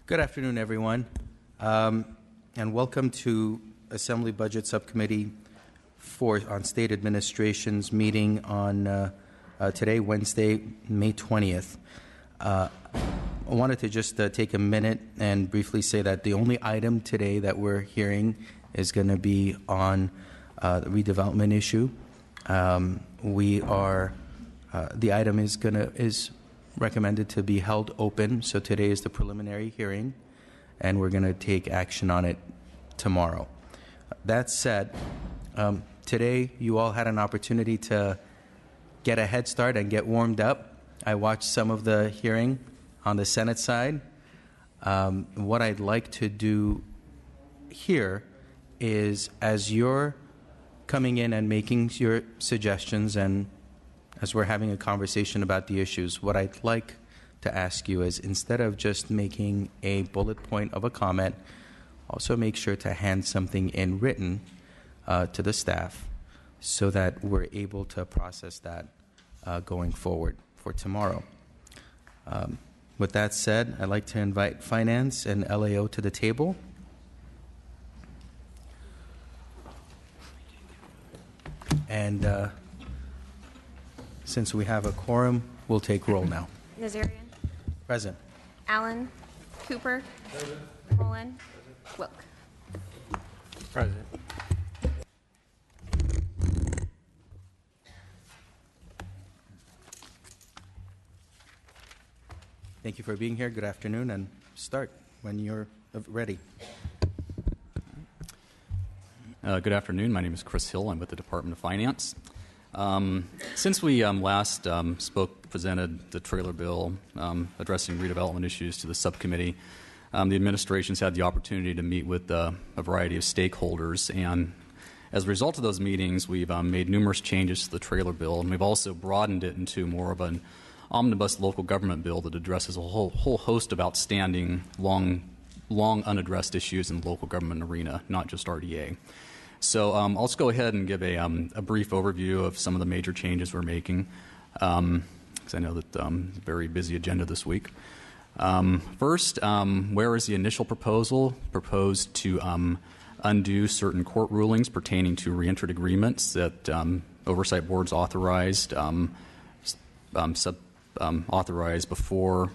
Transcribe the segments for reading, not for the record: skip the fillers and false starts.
Good afternoon, everyone, and welcome to Assembly Budget Subcommittee on State Administration's meeting on today, Wednesday, May 20th. I wanted to just take a minute and briefly say that the only item today that we're hearing is going to be on the redevelopment issue. The item is recommended to be held open, so today is the preliminary hearing, and we're going to take action on it tomorrow. That said, today you all had an opportunity to get a head start and get warmed up. I watched some of the hearing on the Senate side. What I'd like to do here is, as you're coming in and making your suggestions and as we're having a conversation about the issues, what I'd like to ask you is, instead of just making a bullet point of a comment, also make sure to hand something in written to the staff so that we're able to process that going forward for tomorrow. With that said, I'd like to invite Finance and LAO to the table. And since we have a quorum, we'll take roll now. Nazarian. Present. Allen. Cooper. Present. Mullen. Wilk. Present. Thank you for being here. Good afternoon, and start when you're ready. Good afternoon. My name is Chris Hill. I'm with the Department of Finance. Since we last presented the trailer bill addressing redevelopment issues to the subcommittee, the administration's had the opportunity to meet with a variety of stakeholders, and as a result of those meetings, we've made numerous changes to the trailer bill, and we've also broadened it into more of an omnibus local government bill that addresses a whole host of outstanding, long unaddressed issues in the local government arena, not just RDA. So I'll just go ahead and give a brief overview of some of the major changes we're making, because I know that a very busy agenda this week. First, where is the initial proposal? Proposed to undo certain court rulings pertaining to reentered agreements that oversight boards authorized authorized before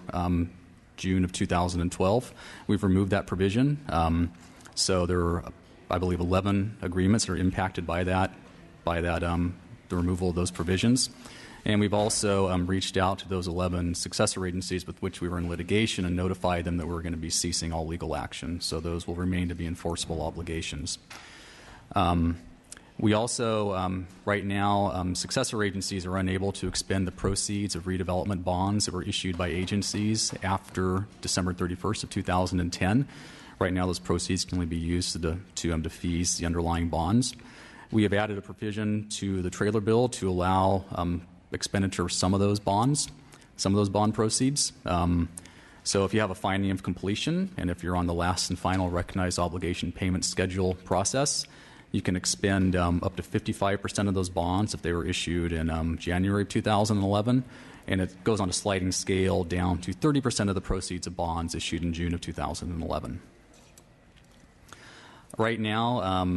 June of 2012. We've removed that provision. So there are, I believe, 11 agreements that are impacted by the removal of those provisions. And we've also reached out to those 11 successor agencies with which we were in litigation and notified them that we're going to be ceasing all legal action. So those will remain to be enforceable obligations. We also, right now, successor agencies are unable to expend the proceeds of redevelopment bonds that were issued by agencies after December 31st of 2010. Right now, those proceeds can only be used to defease the underlying bonds. We have added a provision to the trailer bill to allow expenditure of some of those bonds, some of those bond proceeds. So if you have a finding of completion, and if you're on the last and final recognized obligation payment schedule process, you can expend up to 55% of those bonds if they were issued in January of 2011, and it goes on a sliding scale down to 30% of the proceeds of bonds issued in June of 2011. Right now,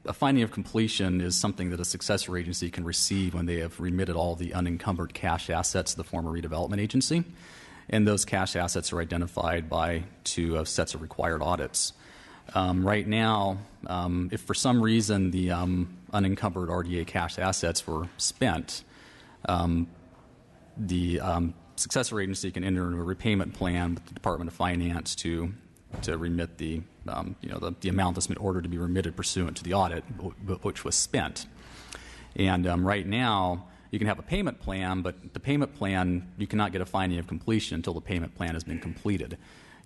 a finding of completion is something that a successor agency can receive when they have remitted all the unencumbered cash assets to the former redevelopment agency, and those cash assets are identified by two sets of required audits. Right now, if for some reason the unencumbered RDA cash assets were spent, the successor agency can enter into a repayment plan with the Department of Finance to remit the amount that's been ordered to be remitted pursuant to the audit, which was spent. And right now, you can have a payment plan, but the payment plan, you cannot get a finding of completion until the payment plan has been completed.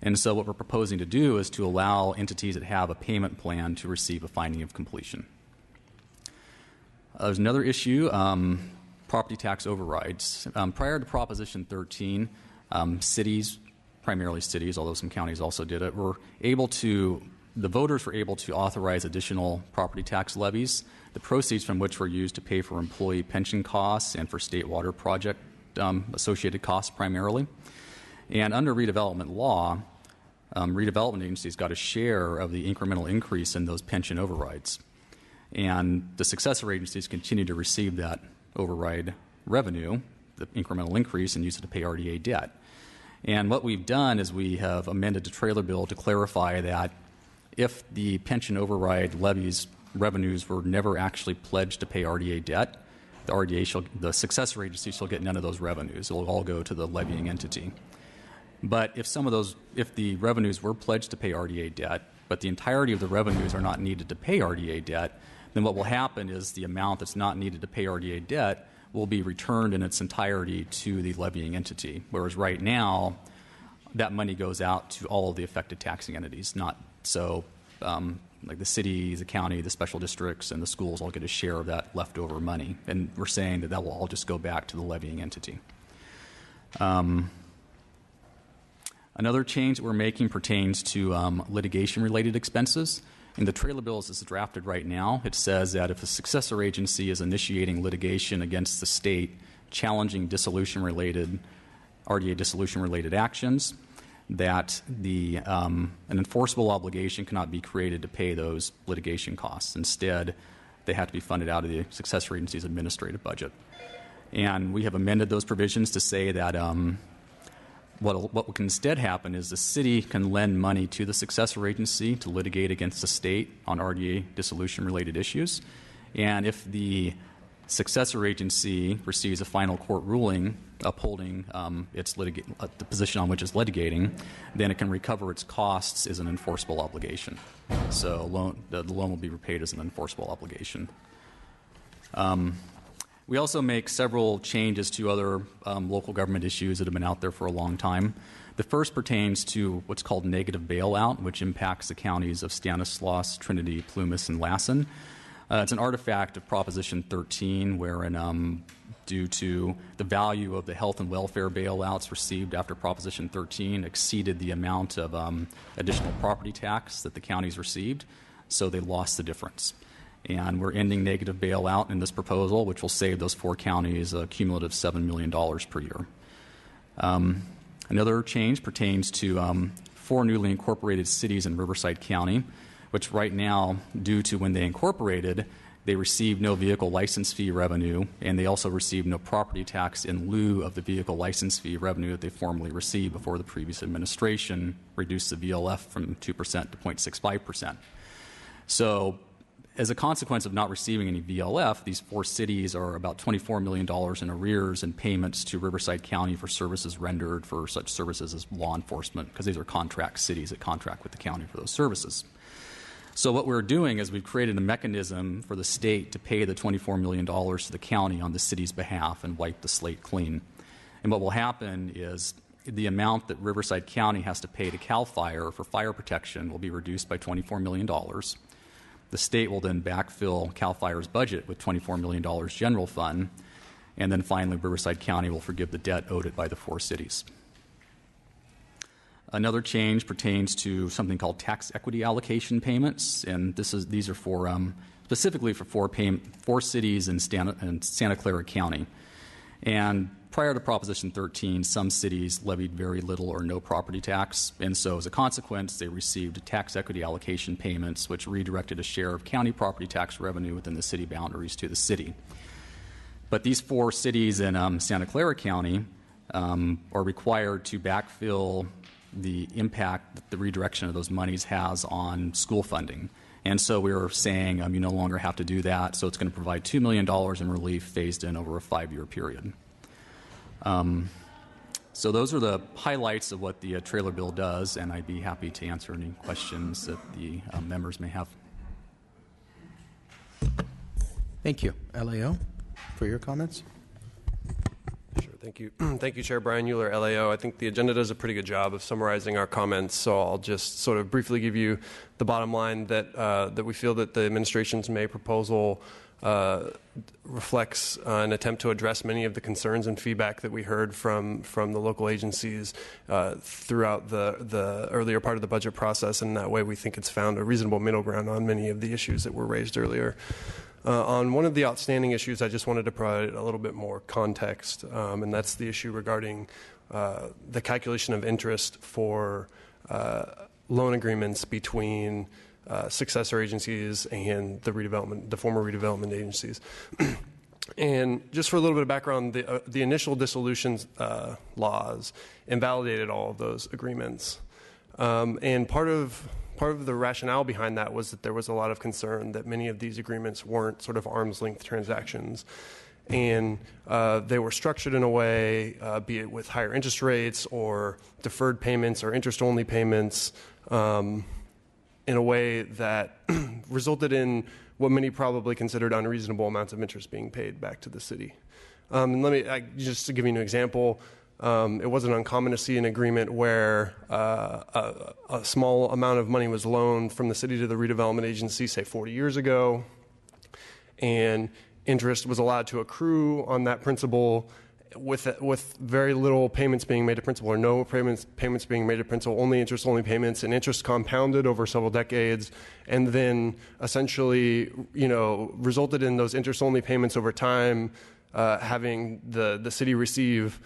And so what we're proposing to do is to allow entities that have a payment plan to receive a finding of completion. There's another issue, property tax overrides. Prior to Proposition 13, cities, primarily cities, although some counties also did it, the voters were able to authorize additional property tax levies, the proceeds from which were used to pay for employee pension costs and for state water project associated costs primarily. And under redevelopment law, redevelopment agencies got a share of the incremental increase in those pension overrides. And the successor agencies continue to receive that override revenue, the incremental increase, and use it to pay RDA debt. And what we've done is we have amended the trailer bill to clarify that if the pension override levies revenues were never actually pledged to pay RDA debt, the successor agency shall get none of those revenues. It will all go to the levying entity. But if the revenues were pledged to pay RDA debt, but the entirety of the revenues are not needed to pay RDA debt, then what will happen is the amount that's not needed to pay RDA debt will be returned in its entirety to the levying entity. Whereas right now, that money goes out to all of the affected taxing entities, not so like the city, the county, the special districts, and the schools all get a share of that leftover money. And we're saying that will all just go back to the levying entity. Another change that we're making pertains to litigation-related expenses. In the trailer bill as it's drafted right now, it says that if a successor agency is initiating litigation against the state challenging RDA dissolution-related actions, that an enforceable obligation cannot be created to pay those litigation costs. Instead, they have to be funded out of the successor agency's administrative budget. And we have amended those provisions to say that what can instead happen is the city can lend money to the successor agency to litigate against the state on RDA dissolution-related issues. And if the successor agency receives a final court ruling upholding the position on which it's litigating, then it can recover its costs as an enforceable obligation. So the loan will be repaid as an enforceable obligation. We also make several changes to other local government issues that have been out there for a long time. The first pertains to what's called negative bailout, which impacts the counties of Stanislaus, Trinity, Plumas, and Lassen. It's an artifact of Proposition 13, wherein due to the value of the health and welfare bailouts received after Proposition 13 exceeded the amount of additional property tax that the counties received, so they lost the difference. And we're ending negative bailout in this proposal, which will save those 4 counties a cumulative $7 million per year. Another change pertains to 4 newly incorporated cities in Riverside County, which right now, due to when they incorporated, they received no vehicle license fee revenue, and they also received no property tax in lieu of the vehicle license fee revenue that they formerly received before the previous administration reduced the VLF from 2% to 0.65%. So, as a consequence of not receiving any VLF, these 4 cities are about $24 million in arrears and payments to Riverside County for services rendered for such services as law enforcement, because these are contract cities that contract with the county for those services. So what we're doing is we've created a mechanism for the state to pay the $24 million to the county on the city's behalf and wipe the slate clean. And what will happen is the amount that Riverside County has to pay to CAL FIRE for fire protection will be reduced by $24 million. The state will then backfill CAL FIRE's budget with $24 million general fund, and then finally Riverside County will forgive the debt owed it by the 4 cities. Another change pertains to something called tax equity allocation payments, and these are for specifically for 4 cities in Santa Clara County. And prior to Proposition 13, some cities levied very little or no property tax, and so as a consequence, they received tax equity allocation payments, which redirected a share of county property tax revenue within the city boundaries to the city. But these 4 cities in Santa Clara County are required to backfill the impact that the redirection of those monies has on school funding. And so we were saying you no longer have to do that, so it's going to provide $2 million in relief phased in over a 5-year period. So those are the highlights of what the trailer bill does, and I'd be happy to answer any questions that the members may have. Thank you. LAO, for your comments. Sure, thank you. Thank you, Chair Brian Euler, LAO. I think the agenda does a pretty good job of summarizing our comments, so I'll just sort of briefly give you the bottom line that we feel that the administration's May proposal reflects an attempt to address many of the concerns and feedback that we heard from the local agencies throughout the earlier part of the budget process, and that way we think it's found a reasonable middle ground on many of the issues that were raised earlier. On one of the outstanding issues, I just wanted to provide a little bit more context, and that's the issue regarding the calculation of interest for loan agreements between successor agencies and the former redevelopment agencies. And just for a little bit of background, the initial dissolution laws invalidated all of those agreements. And part of the rationale behind that was that there was a lot of concern that many of these agreements weren't sort of arm's length transactions. And they were structured in a way, be it with higher interest rates or deferred payments or interest-only payments, in a way that resulted in what many probably considered unreasonable amounts of interest being paid back to the city. And just to give you an example, it wasn't uncommon to see an agreement where a small amount of money was loaned from the city to the redevelopment agency, say 40 years ago, and interest was allowed to accrue on that principal with very little payments being made to principal or no payments being made to principal, only payments, and interest compounded over several decades, and then essentially, resulted in those interest-only payments over time having the city receive,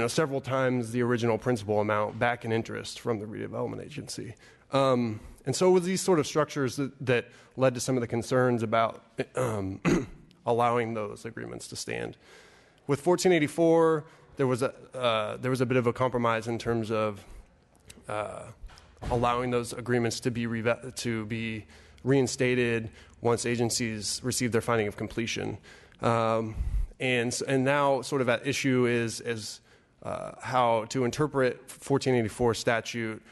several times the original principal amount back in interest from the redevelopment agency. And so with these sort of structures that led to some of the concerns about allowing those agreements to stand. With 1484, there was a bit of a compromise in terms of allowing those agreements to be reinstated once agencies receive their finding of completion. And now sort of at issue is how to interpret 1484 statute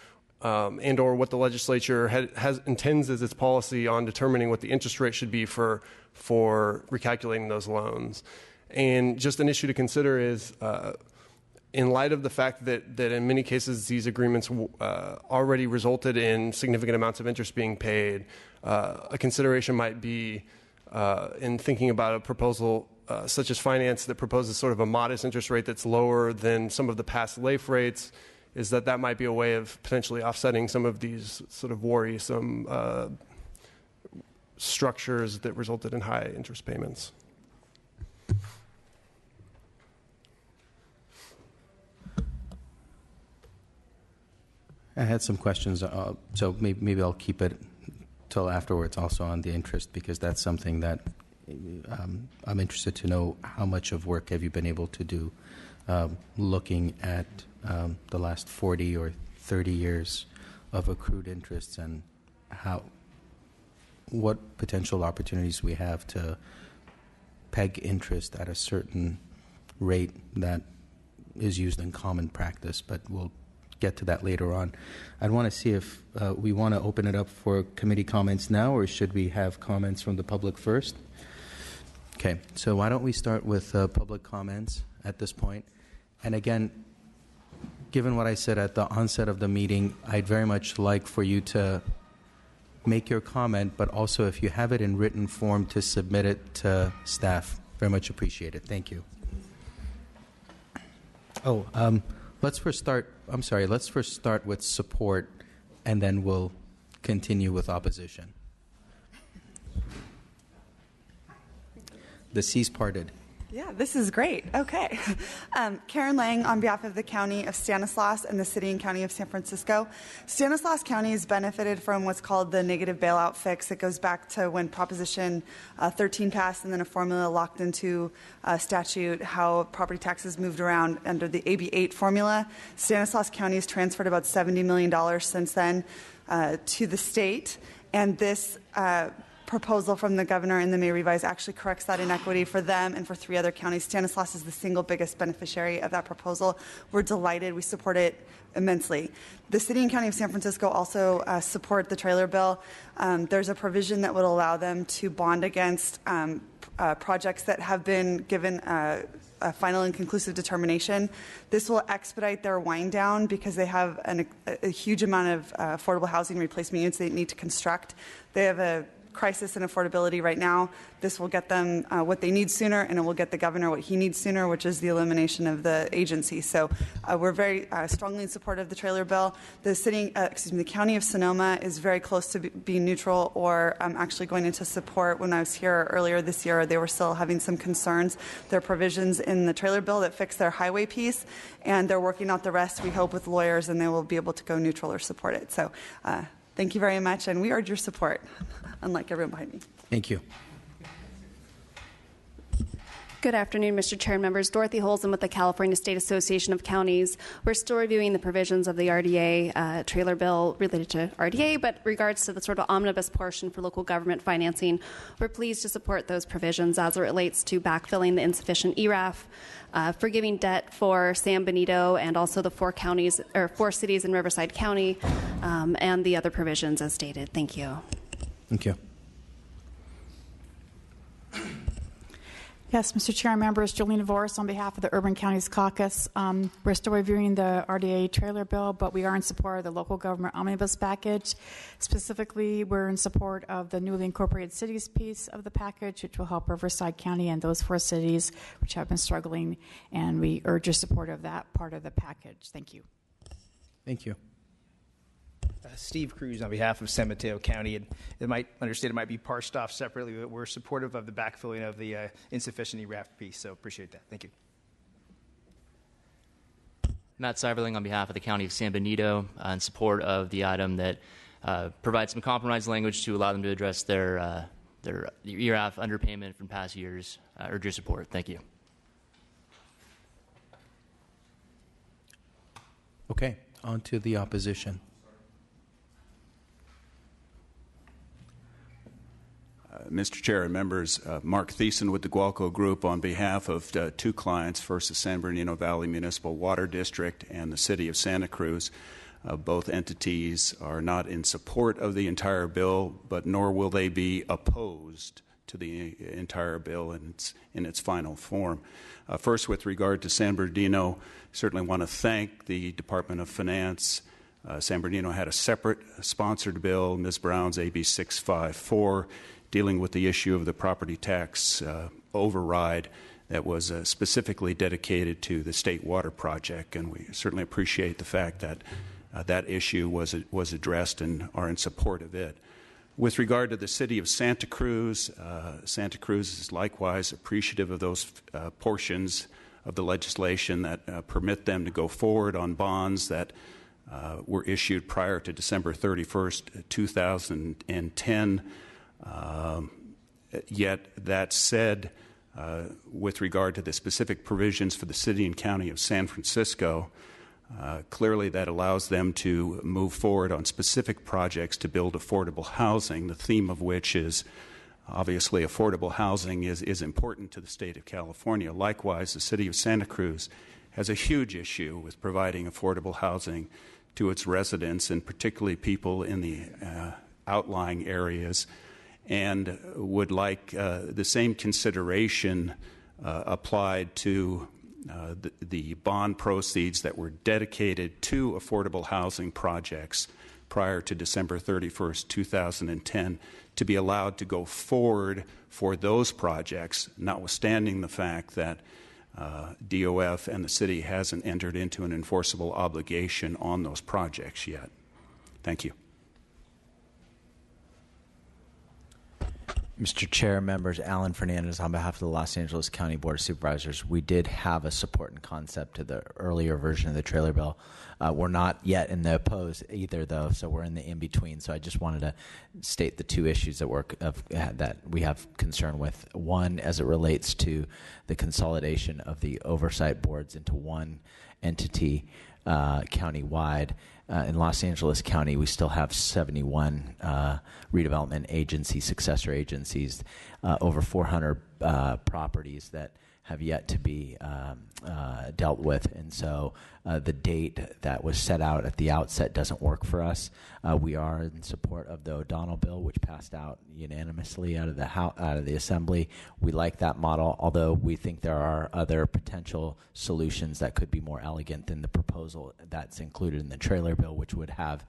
and or what the legislature intends as its policy on determining what the interest rate should be for recalculating those loans. And just an issue to consider is, in light of the fact that in many cases these agreements already resulted in significant amounts of interest being paid, a consideration might be in thinking about a proposal such as finance that proposes sort of a modest interest rate that's lower than some of the past LAIF rates, is that might be a way of potentially offsetting some of these sort of worrisome structures that resulted in high interest payments. I had some questions, so maybe I'll keep it till afterwards also on the interest, because that's something that I'm interested to know. How much of work have you been able to do looking at the last 40 or 30 years of accrued interests, and what potential opportunities we have to peg interest at a certain rate that is used in common practice, but we'll get to that later on. I'd want to see if we want to open it up for committee comments now, or should we have comments from the public first? Okay, so why don't we start with public comments at this point? And again, given what I said at the onset of the meeting, I'd very much like for you to make your comment, but also if you have it in written form, to submit it to staff. Very much appreciate it. Thank you. Let's first start with support, and then we'll continue with opposition. The seas parted. Yeah, this is great. Okay. Karen Lang on behalf of the County of Stanislaus and the City and County of San Francisco. Stanislaus County has benefited from what's called the negative bailout fix. It goes back to when Proposition 13 passed, and then a formula locked into statute how property taxes moved around under the AB 8 formula. Stanislaus County has transferred about $70 million since then to the state, and this proposal from the governor and the May revise actually corrects that inequity for them and for 3 other counties. Stanislaus is the single biggest beneficiary of that proposal. We're delighted. We support it immensely. The City and County of San Francisco also support the trailer bill. There's a provision that would allow them to bond against projects that have been given a final and conclusive determination. This will expedite their wind down because they have a huge amount of affordable housing replacement units they need to construct. They have a crisis in affordability right now. This will get them what they need sooner, and it will get the governor what he needs sooner, which is the elimination of the agency. So we're very strongly in support of the trailer bill. The county of Sonoma is very close to being neutral, or actually going into support. When I was here earlier this year, they were still having some concerns. There are provisions in the trailer bill that fix their highway piece, and they're working out the rest, we hope, with lawyers, and they will be able to go neutral or support it. So thank you very much, and we urge your support, unlike everyone behind me. Thank you. Good afternoon, Mr. Chair and members. Dorothy Holzen with the California State Association of Counties. We're still reviewing the provisions of the RDA trailer bill related to RDA, but regards to the sort of omnibus portion for local government financing, we're pleased to support those provisions as it relates to backfilling the insufficient ERAF, forgiving debt for San Benito and also the 4 cities in Riverside County, and the other provisions as stated. Thank you. Thank you. Yes, Mr. Chair and members, Jolene Voris on behalf of the Urban Counties Caucus. We're still reviewing the RDA trailer bill, but we are in support of the local government omnibus package. Specifically, we're in support of the newly incorporated cities piece of the package, which will help Riverside County and those 4 cities which have been struggling, and we urge your support of that part of the package. Thank you. Thank you. Steve Cruz on behalf of San Mateo County, and it might be parsed off separately, but we're supportive of the backfilling of the insufficient ERAF piece, so appreciate that. Thank you. Matt Seiberling on behalf of the County of San Benito in support of the item that provides some compromise language to allow them to address their ERAF underpayment from past years. Urge your support. Thank you. Okay, on to the opposition. Mr. Chair and members, Mark Thiessen with the Gualco Group on behalf of 2 clients, first the San Bernardino Valley Municipal Water District and the City of Santa Cruz. Both entities are not in support of the entire bill, but nor will they be opposed to the entire bill in its final form. First, with regard to San Bernardino, certainly want to thank the Department of Finance. San Bernardino had a separate sponsored bill, Ms. Brown's AB 654, dealing with the issue of the property tax override that was specifically dedicated to the state water project, and we certainly appreciate the fact that that issue was addressed and are in support of it. With regard to the City of Santa Cruz is likewise appreciative of those portions of the legislation that permit them to go forward on bonds that were issued prior to December 31st, 2010. Yet that said, with regard to the specific provisions for the City and County of San Francisco, clearly that allows them to move forward on specific projects to build affordable housing, the theme of which is obviously affordable housing is important to the state of California. Likewise, the City of Santa Cruz has a huge issue with providing affordable housing to its residents, and particularly people in the outlying areas, and would like the same consideration applied to the bond proceeds that were dedicated to affordable housing projects prior to December 31st, 2010, to be allowed to go forward for those projects, notwithstanding the fact that DOF and the city hasn't entered into an enforceable obligation on those projects yet. Thank you. Mr. Chair, members, Alan Fernandez on behalf of the Los Angeles County Board of Supervisors. We did have a support and concept to the earlier version of the trailer bill. We're not yet in the opposed either, though, so we're in the in-between. So I just wanted to state the 2 issues that we have concern with. One, as it relates to the consolidation of the oversight boards into one entity county-wide. In Los Angeles County, we still have 71 redevelopment agencies, successor agencies, over 400 properties that have yet to be dealt with. And so the date that was set out at the outset doesn't work for us. We are in support of the O'Donnell bill, which passed out unanimously out of the Assembly. We like that model, although we think there are other potential solutions that could be more elegant than the proposal that's included in the trailer bill, which would have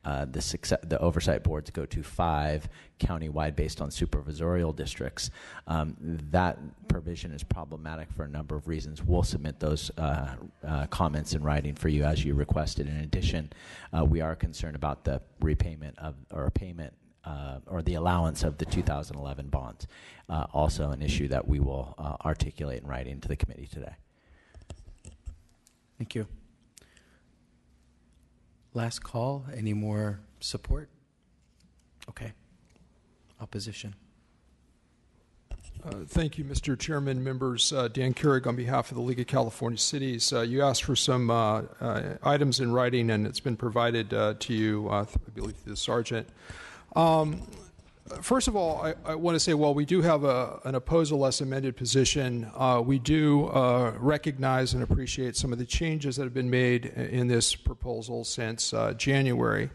the oversight boards go to 5 countywide based on supervisorial districts. That provision is problematic for a number of reasons. We'll submit those comments in writing for you as you requested. In addition, we are concerned about the repayment of or payment or the allowance of the 2011 bonds. Also an issue that we will articulate in writing to the committee today. Thank you. Last call. Any more support? Okay. Opposition. Thank you, Mr. Chairman, members. Dan Keurig on behalf of the League of California Cities. You asked for some items in writing, and it's been provided to you, I believe, through the sergeant. First of all, I want to say, while we do have an opposed less amended position, we do recognize and appreciate some of the changes that have been made in this proposal since January.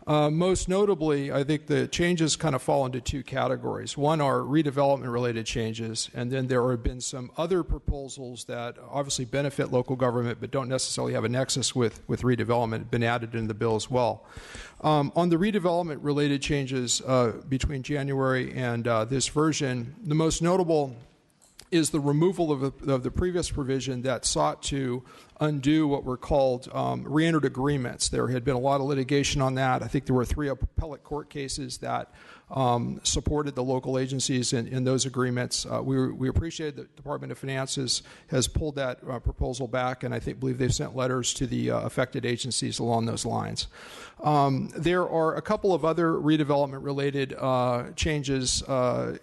Most notably, I think the changes kind of fall into 2 categories. One are redevelopment-related changes, and then there have been some other proposals that obviously benefit local government but don't necessarily have a nexus with redevelopment, been added in the bill as well. On the redevelopment-related changes between January and this version, the most notable is the removal of the previous provision that sought to undo what were called reentered agreements. There had been a lot of litigation on that. I think there were 3 appellate court cases that supported the local agencies in those agreements. We appreciate that the Department of Finance has pulled that proposal back, and I believe they've sent letters to the affected agencies along those lines. There are a couple of other redevelopment-related changes.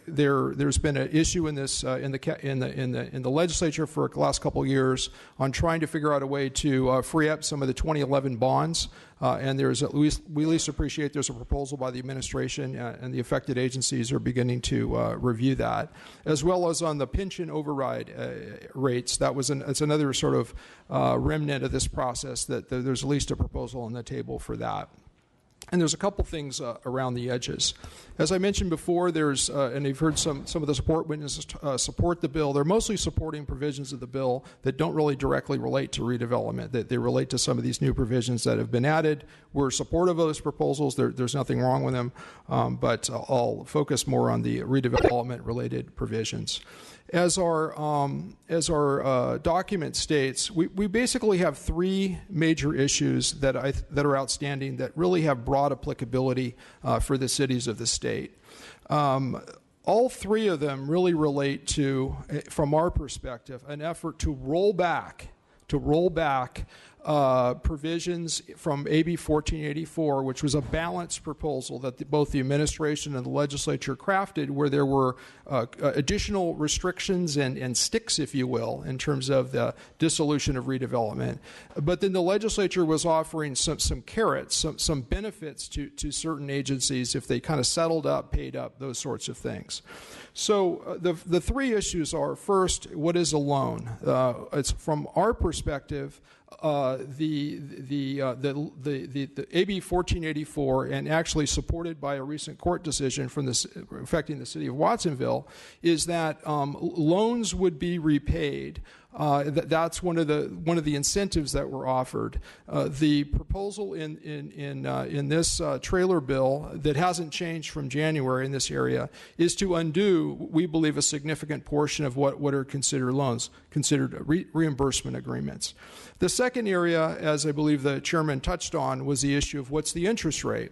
There's been an issue in this in the legislature for the last couple of years on trying to figure out a way to free up some of the 2011 bonds. And there's we at least appreciate there's a proposal by the administration, and the affected agencies are beginning to review that, as well as on the pension override rates. It's another sort of remnant of this process that there's at least a proposal on the table for that. And there's a couple things around the edges. As I mentioned before, there's, and you've heard some of the support witnesses support the bill. They're mostly supporting provisions of the bill that don't really directly relate to redevelopment, that they relate to some of these new provisions that have been added. We're supportive of those proposals. There's nothing wrong with them, but I'll focus more on the redevelopment-related provisions. As our document states, we basically have 3 major issues that are outstanding that really have broad applicability for the cities of the state. All 3 of them really relate to, from our perspective, an effort to roll back provisions from AB 1484, which was a balanced proposal that both the administration and the legislature crafted, where there were additional restrictions and sticks, if you will, in terms of the dissolution of redevelopment. But then the legislature was offering some carrots, some benefits to certain agencies if they kind of settled up, paid up, those sorts of things. So the 3 issues are, first, what is a loan? It's from our perspective, the AB 1484, and actually supported by a recent court decision affecting the city of Watsonville, is that loans would be repaid. That's one of the incentives that were offered. The proposal in this trailer bill that hasn't changed from January in this area is to undo, we believe, a significant portion of what are considered loans, considered reimbursement agreements. The second area, as I believe the chairman touched on, was the issue of what's the interest rate.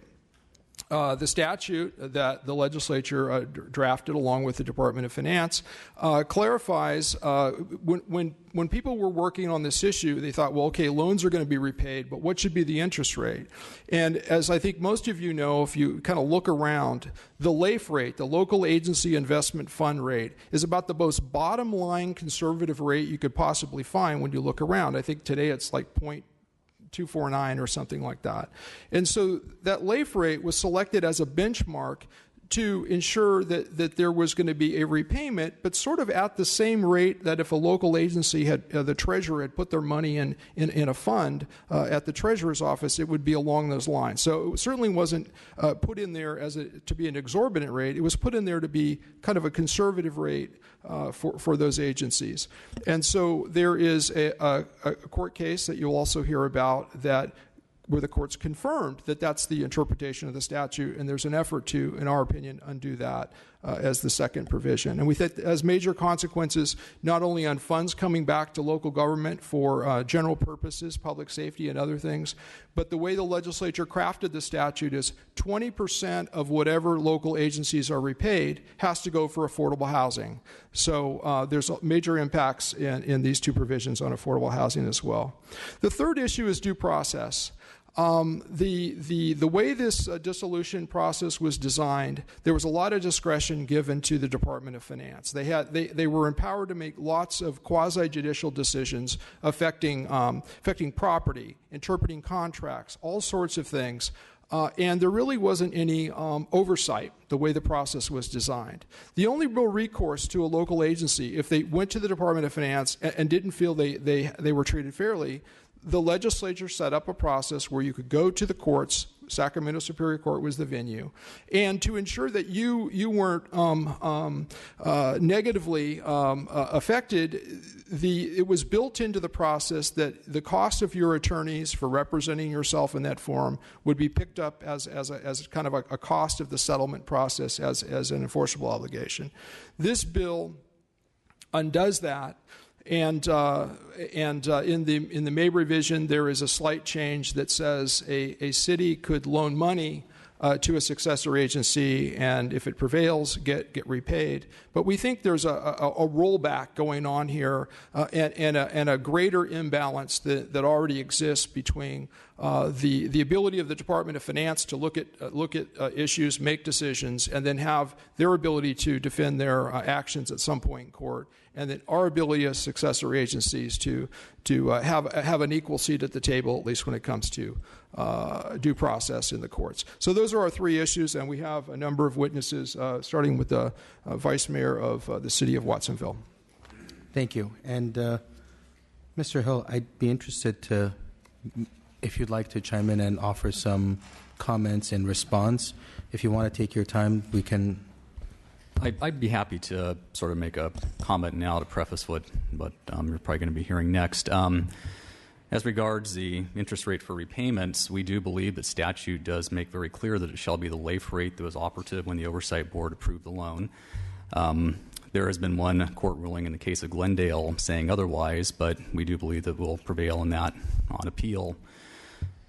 The statute that the legislature drafted along with the Department of Finance clarifies when people were working on this issue, they thought, well, okay, loans are going to be repaid, but what should be the interest rate? And as I think most of you know, if you kind of look around, the LAIF rate, the local agency investment fund rate, is about the most bottom line conservative rate you could possibly find when you look around. I think today it's like 0.249 or something like that. And so that LAIF rate was selected as a benchmark to ensure that there was going to be a repayment, but sort of at the same rate that if a local agency had, the treasurer had put their money in a fund at the treasurer's office, it would be along those lines. So it certainly wasn't put in there to be an exorbitant rate. It was put in there to be kind of a conservative rate for those agencies. And so there is a court case that you'll also hear about where the courts confirmed that that's the interpretation of the statute, and there's an effort to, in our opinion, undo that as the second provision. And we think as major consequences, not only on funds coming back to local government for general purposes, public safety and other things, but the way the legislature crafted the statute is 20% of whatever local agencies are repaid has to go for affordable housing. So there's major impacts in these two provisions on affordable housing as well. The third issue is due process. The way this dissolution process was designed, there was a lot of discretion given to the Department of Finance. They were empowered to make lots of quasi-judicial decisions affecting property, interpreting contracts, all sorts of things. And there really wasn't any oversight the way the process was designed. The only real recourse to a local agency, if they went to the Department of Finance and didn't feel they were treated fairly, the legislature set up a process where you could go to the courts. Sacramento Superior Court was the venue, and to ensure that you weren't negatively affected, it was built into the process that the cost of your attorneys for representing yourself in that forum would be picked up as kind of a cost of the settlement process as an enforceable obligation. This bill undoes that. And in the May revision, there is a slight change that says a city could loan money to a successor agency, and if it prevails, get repaid. But we think there's a rollback going on here, and a greater imbalance that already exists between the ability of the Department of Finance to look at issues, make decisions, and then have their ability to defend their actions at some point in court, and then our ability as successor agencies to have an equal seat at the table, at least when it comes to due process in the courts. So those are our three issues, and we have a number of witnesses, starting with the Vice Mayor of the City of Watsonville. Thank you. And Mr. Hill, I'd be interested to, if you'd like to chime in and offer some comments in response. If you want to take your time, we can. I'd be happy to sort of make a comment now to preface what you're probably going to be hearing next. As regards the interest rate for repayments, we do believe that statute does make very clear that it shall be the LAIF rate that was operative when the Oversight Board approved the loan. There has been one court ruling in the case of Glendale saying otherwise, but we do believe that we'll prevail in that on appeal.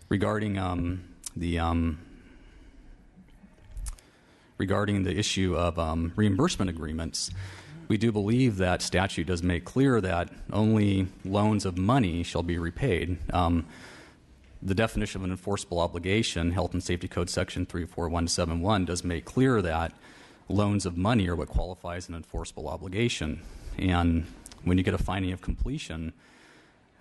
Regarding the issue of reimbursement agreements, we do believe that statute does make clear that only loans of money shall be repaid. The definition of an enforceable obligation, Health and Safety Code Section 34171, does make clear that loans of money are what qualifies an enforceable obligation. And when you get a finding of completion,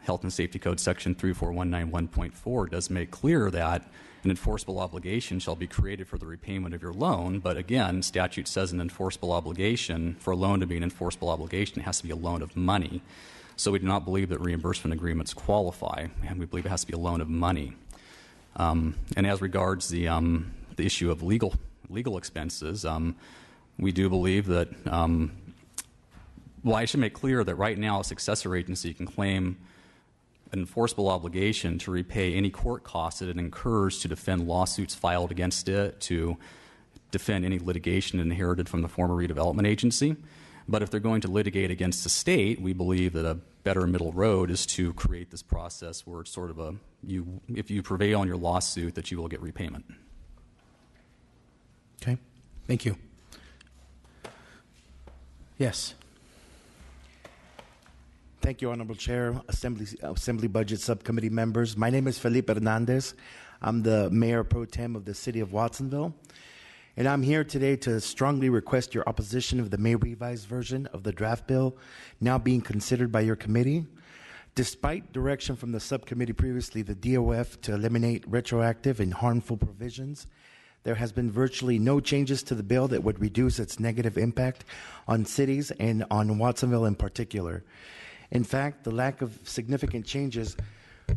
Health and Safety Code Section 34191.4 does make clear that an enforceable obligation shall be created for the repayment of your loan, but again, statute says an enforceable obligation, for a loan to be an enforceable obligation, it has to be a loan of money. So we do not believe that reimbursement agreements qualify, and we believe it has to be a loan of money. And as regards the issue of legal expenses, we do believe that, I should make clear that right now a successor agency can claim an enforceable obligation to repay any court costs that it incurs to defend lawsuits filed against it, to defend any litigation inherited from the former redevelopment agency. But if they're going to litigate against the state, we believe that a better middle road is to create this process where it's sort of if you prevail on your lawsuit, that you will get repayment. Okay. Thank you. Yes. Thank you, Honorable Chair, Assembly Budget Subcommittee members. My name is Felipe Hernandez. I'm the Mayor Pro Tem of the City of Watsonville, and I'm here today to strongly request your opposition of the May revised version of the draft bill now being considered by your committee. Despite direction from the subcommittee previously, the DOF, to eliminate retroactive and harmful provisions There has been virtually no changes to the bill that would reduce its negative impact on cities and on Watsonville in particular. In fact, the lack of significant changes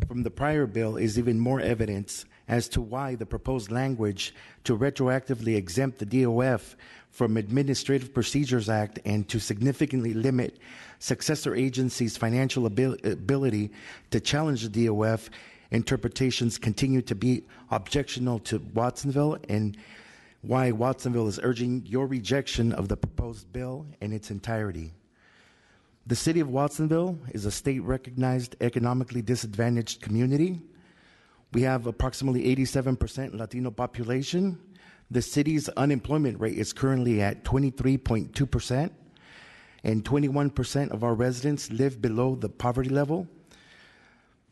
from the prior bill is even more evidence as to why the proposed language to retroactively exempt the DOF from Administrative Procedures Act and to significantly limit successor agencies' financial ability to challenge the DOF interpretations continue to be objectionable to Watsonville, and why Watsonville is urging your rejection of the proposed bill in its entirety. The city of Watsonville is a state-recognized economically disadvantaged community. We have approximately 87% Latino population. The city's unemployment rate is currently at 23.2%, and 21% of our residents live below the poverty level.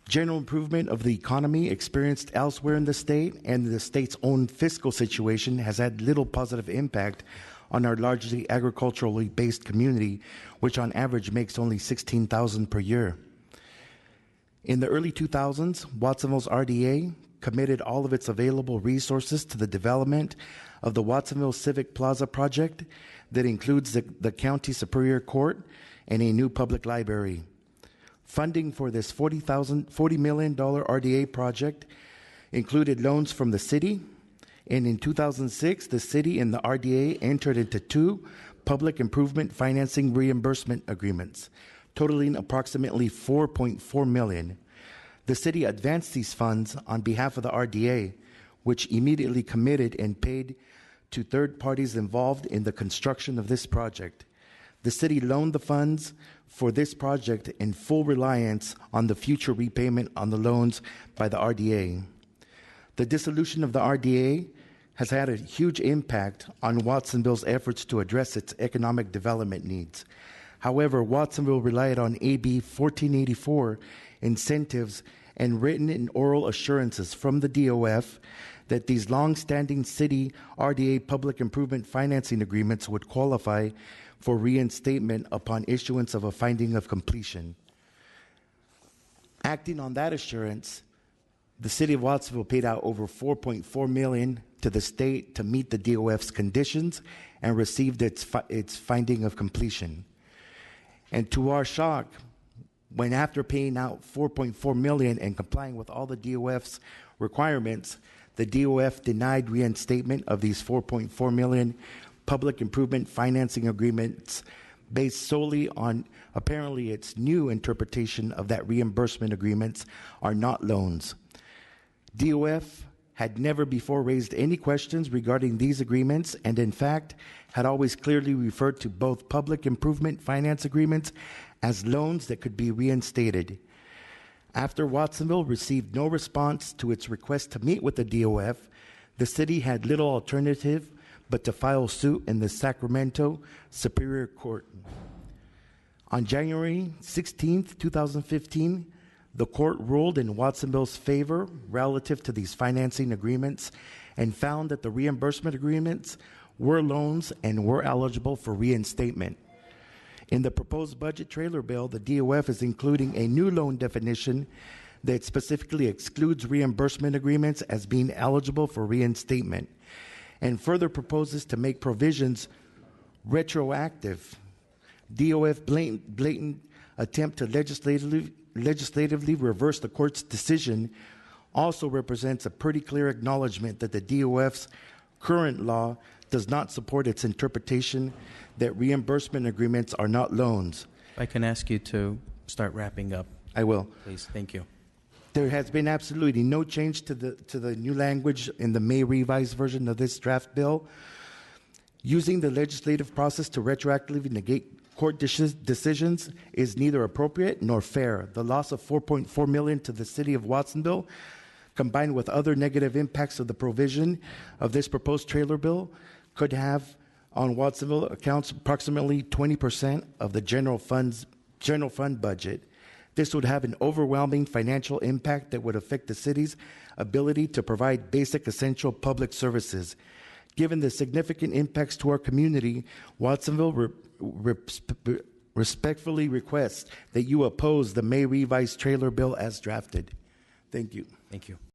General improvement of the economy experienced elsewhere in the state and the state's own fiscal situation has had little positive impact on our largely agriculturally based community, which on average makes only $16,000 per year. In the early 2000s, Watsonville's RDA committed all of its available resources to the development of the Watsonville Civic Plaza project that includes the County Superior Court and a new public library. Funding for this $40 million RDA project included loans from the city, and in 2006, the city and the RDA entered into 2 public improvement financing reimbursement agreements, totaling approximately $4.4 million. The city advanced these funds on behalf of the RDA, which immediately committed and paid to third parties involved in the construction of this project. The city loaned the funds for this project in full reliance on the future repayment on the loans by the RDA. The dissolution of the RDA has had a huge impact on Watsonville's efforts to address its economic development needs. However, Watsonville relied on AB 1484 incentives and written and oral assurances from the DOF that these long-standing city RDA public improvement financing agreements would qualify for reinstatement upon issuance of a finding of completion. Acting on that assurance, the city of Watsonville paid out over $4.4 million to the state to meet the DOF's conditions and received its finding of completion. And to our shock, when after paying out $4.4 million and complying with all the DOF's requirements, the DOF denied reinstatement of these $4.4 million public improvement financing agreements based solely on apparently its new interpretation of that reimbursement agreements are not loans. DOF had never before raised any questions regarding these agreements and in fact had always clearly referred to both public improvement finance agreements as loans that could be reinstated. After Watsonville received no response to its request to meet with the DOF, the city had little alternative but to file suit in the Sacramento Superior Court. On January 16, 2015, the court ruled in Watsonville's favor relative to these financing agreements and found that the reimbursement agreements were loans and were eligible for reinstatement. In the proposed budget trailer bill, the DOF is including a new loan definition that specifically excludes reimbursement agreements as being eligible for reinstatement and further proposes to make provisions retroactive. DOF blatant attempt to legislatively reverse the court's decision also represents a pretty clear acknowledgement that the DOF's current law does not support its interpretation that reimbursement agreements are not loans. If I can ask you to start wrapping up. I will. Please, thank you. There has been absolutely no change to the new language in the May revised version of this draft bill. Using the legislative process to retroactively negate court decisions is neither appropriate nor fair. The loss of $4.4 million to the city of Watsonville, combined with other negative impacts of the provision of this proposed trailer bill, could have on Watsonville accounts approximately 20% of the general fund budget. This would have an overwhelming financial impact that would affect the city's ability to provide basic essential public services. Given the significant impacts to our community, Watsonville respectfully requests that you oppose the May revised trailer bill as drafted. Thank you. Thank you.